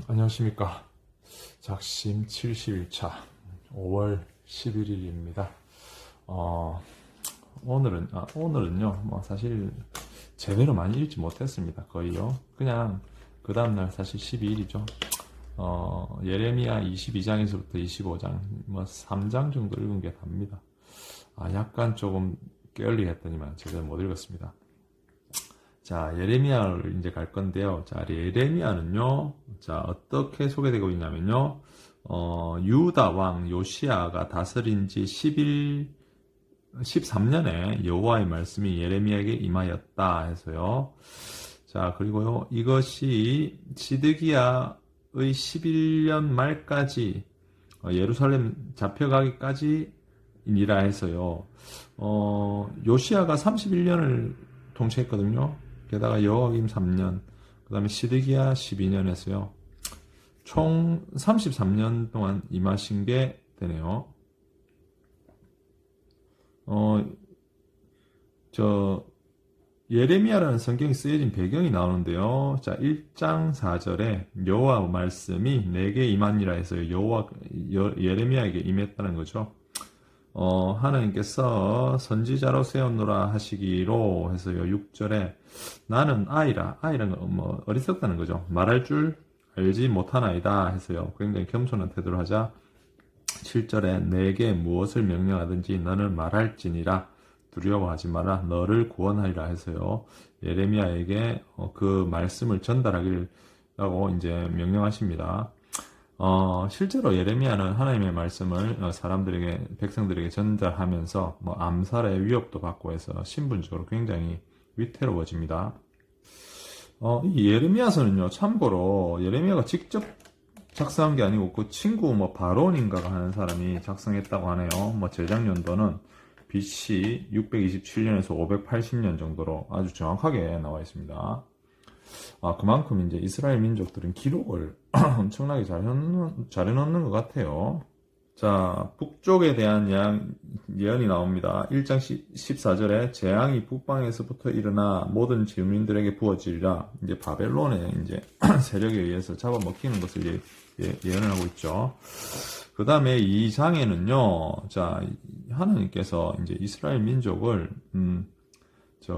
안녕하십니까. 작심 71차 5월 11일입니다. 오늘은요, 사실 제대로 많이 읽지 못했습니다. 거의요. 그냥 그 다음날 사실 12일이죠. 예레미야 22장에서부터 25장, 3장 정도 읽은 게 답니다. 약간 조금 게을리했더니만 제대로 못 읽었습니다. 자, 예레미야를 이제 갈 건데요. 자, 예레미야는요, 자, 어떻게 소개되고 있냐면요, 유다 왕 요시야가 다스린 지 13년에 여호와의 말씀이 예레미야에게 임하였다 해서요. 자, 그리고요, 이것이 시드기야의 11년 말까지 예루살렘 잡혀가기까지 이라 해서요. 요시야가 31년을 통치했거든요. 게다가 여호와김 3년, 그 다음에 시드기야 12년 했어요. 총 33년 동안 임하신 게 되네요. 예레미야라는 성경이 쓰여진 배경이 나오는데요. 자, 1장 4절에 여호와 말씀이 내게 임하니라 해서 예레미야에게 임했다는 거죠. 하나님께서 선지자로 세웠노라 하시기로 해서요. 6절에 나는 아이란 건 어리석다는 거죠. 말할 줄 알지 못하나이다 해서요. 굉장히 겸손한 태도를 하자. 7절에 내게 무엇을 명령하든지 너는 말할지니라 두려워하지 마라 너를 구원하리라 해서요. 예레미야에게 그 말씀을 전달하기라고 이제 명령하십니다. 실제로 예레미야는 하나님의 말씀을 백성들에게 전달하면서 암살의 위협도 받고 해서 신분적으로 굉장히 위태로워집니다. 이 예레미야서는요, 참고로 예레미야가 직접 작성한 게 아니고 그 친구 바론인가가 하는 사람이 작성했다고 하네요. 제작년도는 BC 627년에서 580년 정도로 아주 정확하게 나와 있습니다. 그만큼 이제 이스라엘 민족들은 기록을 엄청나게 잘 해놓는 것 같아요. 자, 북쪽에 대한 예언이 나옵니다. 1장 14절에 재앙이 북방에서부터 일어나 모든 지민들에게 부어지리라. 이제 바벨론의 이제 세력에 의해서 잡아먹히는 것을 예언을 하고 있죠. 그 다음에 2장에는요, 자, 하나님께서 이제 이스라엘 민족을,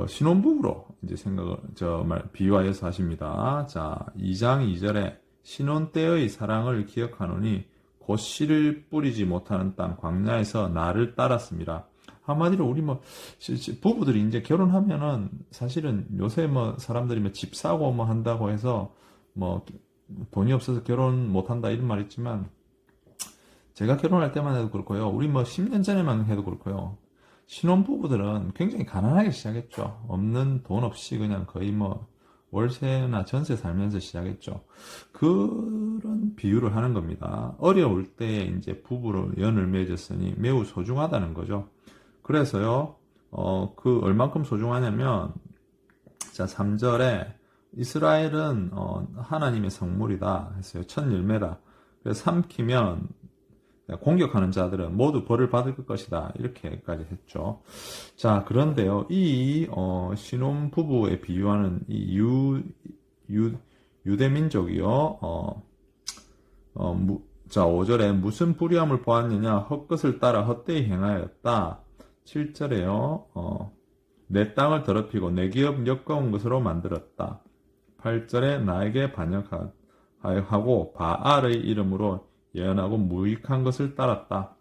신혼부부로 이제 비유하여서 하십니다. 자, 2장 2절에 신혼 때의 사랑을 기억하노니 곧 씨를 뿌리지 못하는 땅 광야에서 나를 따랐습니다. 한마디로 우리 부부들이 이제 결혼하면은 사실은 요새 사람들이 집 사고 한다고 해서 돈이 없어서 결혼 못 한다 이런 말 있지만 제가 결혼할 때만 해도 그렇고요. 우리 10년 전에만 해도 그렇고요. 신혼부부들은 굉장히 가난하게 시작했죠. 없는 돈 없이 그냥 거의 월세나 전세 살면서 시작했죠. 그런 비유를 하는 겁니다. 어려울 때 이제 부부로 연을 맺었으니 매우 소중하다는 거죠. 그래서요, 그 얼만큼 소중하냐면, 자, 3절에 이스라엘은 하나님의 성물이다 했어요. 첫 열매다. 그래서 삼키면 공격하는 자들은 모두 벌을 받을 것이다. 이렇게까지 했죠. 자, 그런데요, 이 신혼 부부에 비유하는 이 유대 민족이요. 자, 5절에 무슨 불의함을 보았느냐? 헛것을 따라 헛되이 행하였다. 7절에요. 내 땅을 더럽히고 내 기업 역겨운 것으로 만들었다. 8절에 나에게 반역하고 바알의 이름으로 예언하고 무익한 것을 따랐다.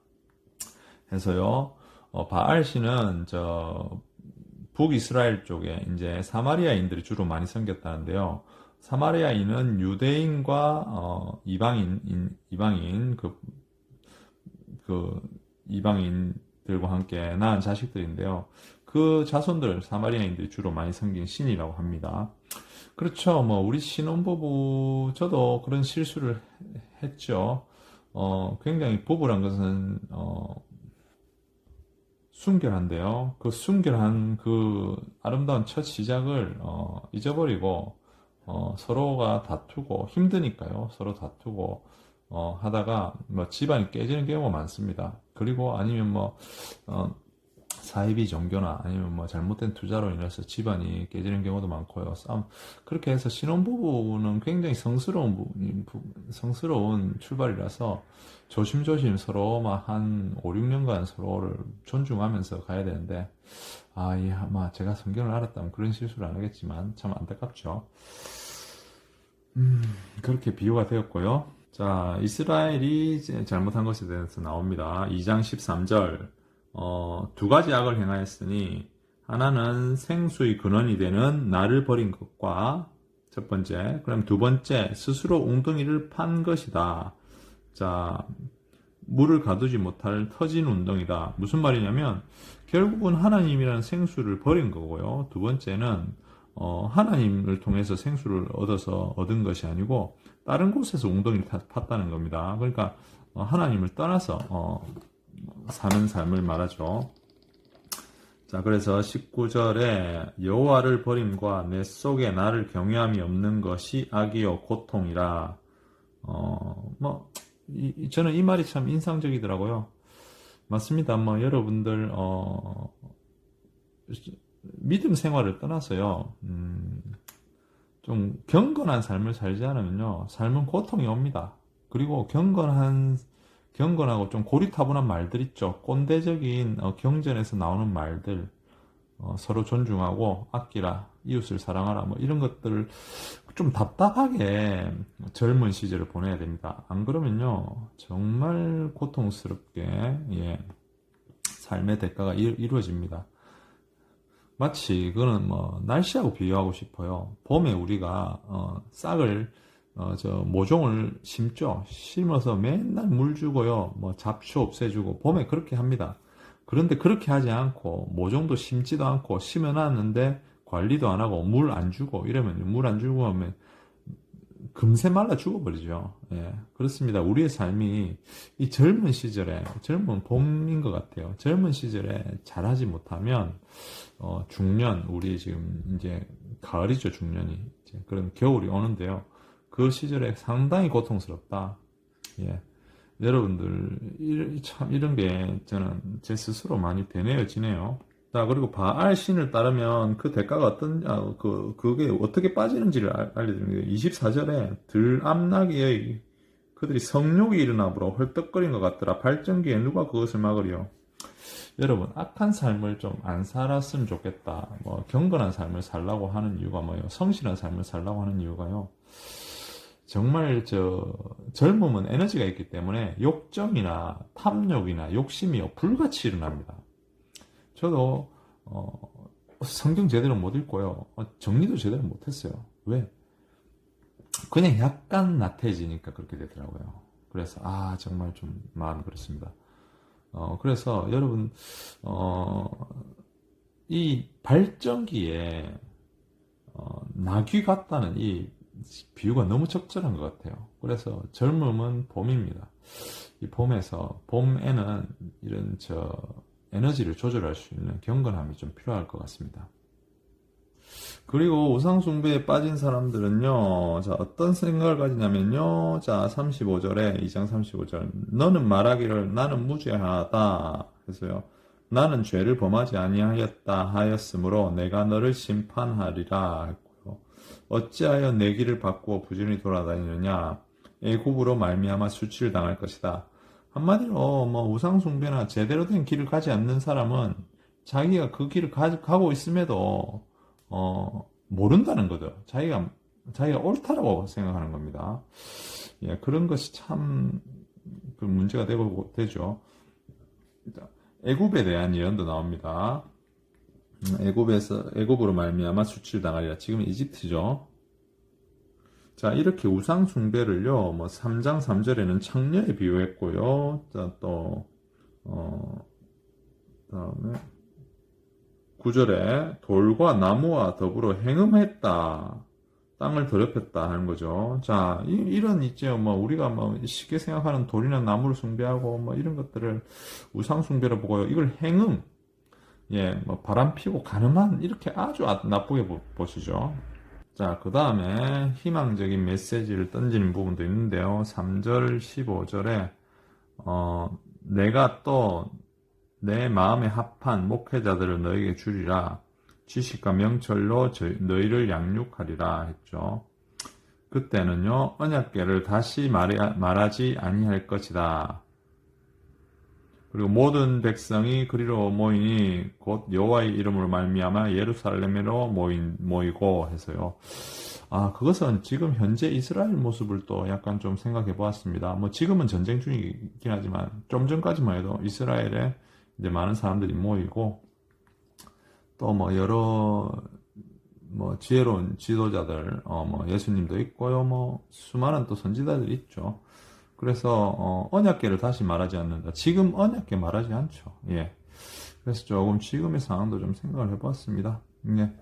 해서요, 바알씨는 북이스라엘 쪽에 이제 사마리아인들이 주로 많이 생겼다는데요. 사마리아인은 유대인과 이방인 이방인들과 함께 낳은 자식들인데요. 그 자손들 사마리아인들이 주로 많이 생긴 신이라고 합니다. 그렇죠. 우리 신혼부부 저도 그런 실수를 했죠. 굉장히 부부란 것은 순결한데요. 그 순결한 그 아름다운 첫 시작을 잊어버리고 서로가 다투고 힘드니까요. 서로 다투고 하다가 집안이 깨지는 경우가 많습니다. 그리고 아니면 사이비 종교나 아니면 뭐 잘못된 투자로 인해서 집안이 깨지는 경우도 많고요. 싸움. 그렇게 해서 신혼부부는 굉장히 성스러운 출발이라서 조심조심 서로 막 한 5, 6년간 서로를 존중하면서 가야 되는데, 아마 제가 성경을 알았다면 그런 실수를 안 하겠지만 참 안타깝죠. 그렇게 비유가 되었고요. 자, 이스라엘이 잘못한 것에 대해서 나옵니다. 2장 13절. 두 가지 악을 행하였으니, 하나는 생수의 근원이 되는 나를 버린 것과, 첫 번째. 그럼 두 번째, 스스로 웅덩이를 판 것이다. 자, 물을 가두지 못할 터진 운동이다. 무슨 말이냐면, 결국은 하나님이라는 생수를 버린 거고요. 두 번째는, 하나님을 통해서 생수를 얻은 것이 아니고, 다른 곳에서 웅덩이를 팠다는 겁니다. 그러니까, 하나님을 떠나서, 사는 삶을 말하죠. 자, 그래서 19절에 여호와를 버림과 내 속에 나를 경외함이 없는 것이 악이요 고통이라. 저는 이 말이 참 인상적이더라고요. 맞습니다. 여러분들 믿음 생활을 떠나서요, 좀 경건한 삶을 살지 않으면요, 삶은 고통이 옵니다. 그리고 경건하고 좀 고리타분한 말들 있죠. 꼰대적인 경전에서 나오는 말들, 서로 존중하고 아끼라, 이웃을 사랑하라, 뭐 이런 것들을 좀 답답하게 젊은 시절을 보내야 됩니다. 안 그러면요, 정말 고통스럽게, 삶의 대가가 이루어집니다. 마치 그거는 날씨하고 비교하고 싶어요. 봄에 우리가 싹을 모종을 심죠. 심어서 맨날 물 주고요. 잡초 없애주고 봄에 그렇게 합니다. 그런데 그렇게 하지 않고 모종도 심지도 않고 심어놨는데 관리도 안 하고 물 안 주고 이러면, 물 안 주고 하면 금세 말라 죽어버리죠. 그렇습니다. 우리의 삶이 이 젊은 봄인 것 같아요. 젊은 시절에 잘하지 못하면 중년, 우리 지금 이제 가을이죠. 중년이 이제 그런 겨울이 오는데요. 그 시절에 상당히 고통스럽다. 여러분들, 참 이런 게 저는 제 스스로 많이 되뇌어지네요. 자, 그리고 바알 신을 따르면 그 대가가 그게 어떻게 빠지는지를 알려드립니다. 24절에 들암나기의 그들이 성욕이 일어나므로 헐떡거린 것 같더라. 발전기에 누가 그것을 막으리요? 여러분, 악한 삶을 좀 안 살았으면 좋겠다. 경건한 삶을 살라고 하는 이유가 뭐예요? 성실한 삶을 살라고 하는 이유가요. 정말 젊음은 에너지가 있기 때문에 욕정이나 탐욕이나 욕심이 불같이 일어납니다. 저도 성경 제대로 못 읽고요. 정리도 제대로 못했어요. 왜? 그냥 약간 나태해지니까 그렇게 되더라고요. 그래서 정말 좀 마음이 그렇습니다. 그래서 여러분, 이 발전기에 나귀 같다는 이 비유가 너무 적절한 것 같아요. 그래서 젊음은 봄입니다. 이 봄에는 이런 에너지를 조절할 수 있는 경건함이 좀 필요할 것 같습니다. 그리고 우상숭배에 빠진 사람들은요, 자, 어떤 생각을 가지냐면요, 자, 35절에, 2장 35절, 너는 말하기를 나는 무죄하다 해서요, 나는 죄를 범하지 아니하였다 하였으므로 내가 너를 심판하리라 했고요. 어찌하여 내 길을 바꾸어 부지런히 돌아다니느냐? 애굽으로 말미암아 수치를 당할 것이다. 한마디로 우상숭배나 제대로 된 길을 가지 않는 사람은 자기가 그 길을 가고 있음에도 모른다는 거죠. 자기가 옳다라고 생각하는 겁니다. 그런 것이 참 그 문제가 되죠. 애굽에 대한 예언도 나옵니다. 애굽으로 말미암아 수치를 당하리라. 지금 이집트죠. 자, 이렇게 우상 숭배를요, 3장 3절에는 창녀에 비유했고요. 자, 또 다음에 9절에 돌과 나무와 더불어 행음했다. 땅을 더럽혔다 하는 거죠. 자, 이런 있죠. 우리가 쉽게 생각하는 돌이나 나무를 숭배하고 이런 것들을 우상 숭배로 보고요. 이걸 행음, 바람 피고 가늠한, 이렇게 아주 나쁘게 보시죠. 자, 그 다음에 희망적인 메시지를 던지는 부분도 있는데요. 3절, 15절에, 내가 또 내 마음에 합한 목회자들을 너에게 주리라. 지식과 명철로 너희를 양육하리라 했죠. 그때는요, 언약궤를 다시 말하지 아니할 것이다. 그리고 모든 백성이 그리로 모이니 곧 여호와의 이름으로 말미암아 예루살렘으로 모이고 해서요. 그것은 지금 현재 이스라엘 모습을 또 약간 좀 생각해 보았습니다. 뭐 지금은 전쟁 중이긴 하지만 좀 전까지만 해도 이스라엘에 이제 많은 사람들이 모이고 또 뭐 여러 뭐 지혜로운 지도자들 뭐 예수님도 있고요. 뭐 수많은 또 선지자들이 있죠. 그래서 언약궤를 다시 말하지 않는다. 지금 언약궤 말하지 않죠. 예. 그래서 조금 지금의 상황도 좀 생각을 해봤습니다. 예.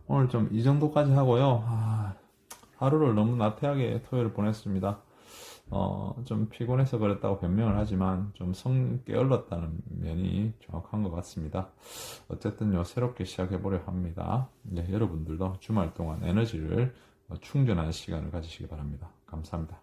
오늘 좀 이 정도까지 하고요. 하루를 너무 나태하게 토요일을 보냈습니다. 좀 피곤해서 그랬다고 변명을 하지만 좀 게을렀다는 면이 정확한 것 같습니다. 어쨌든 새롭게 시작해보려 합니다. 네, 여러분들도 주말 동안 에너지를 충전하는 시간을 가지시기 바랍니다. 감사합니다.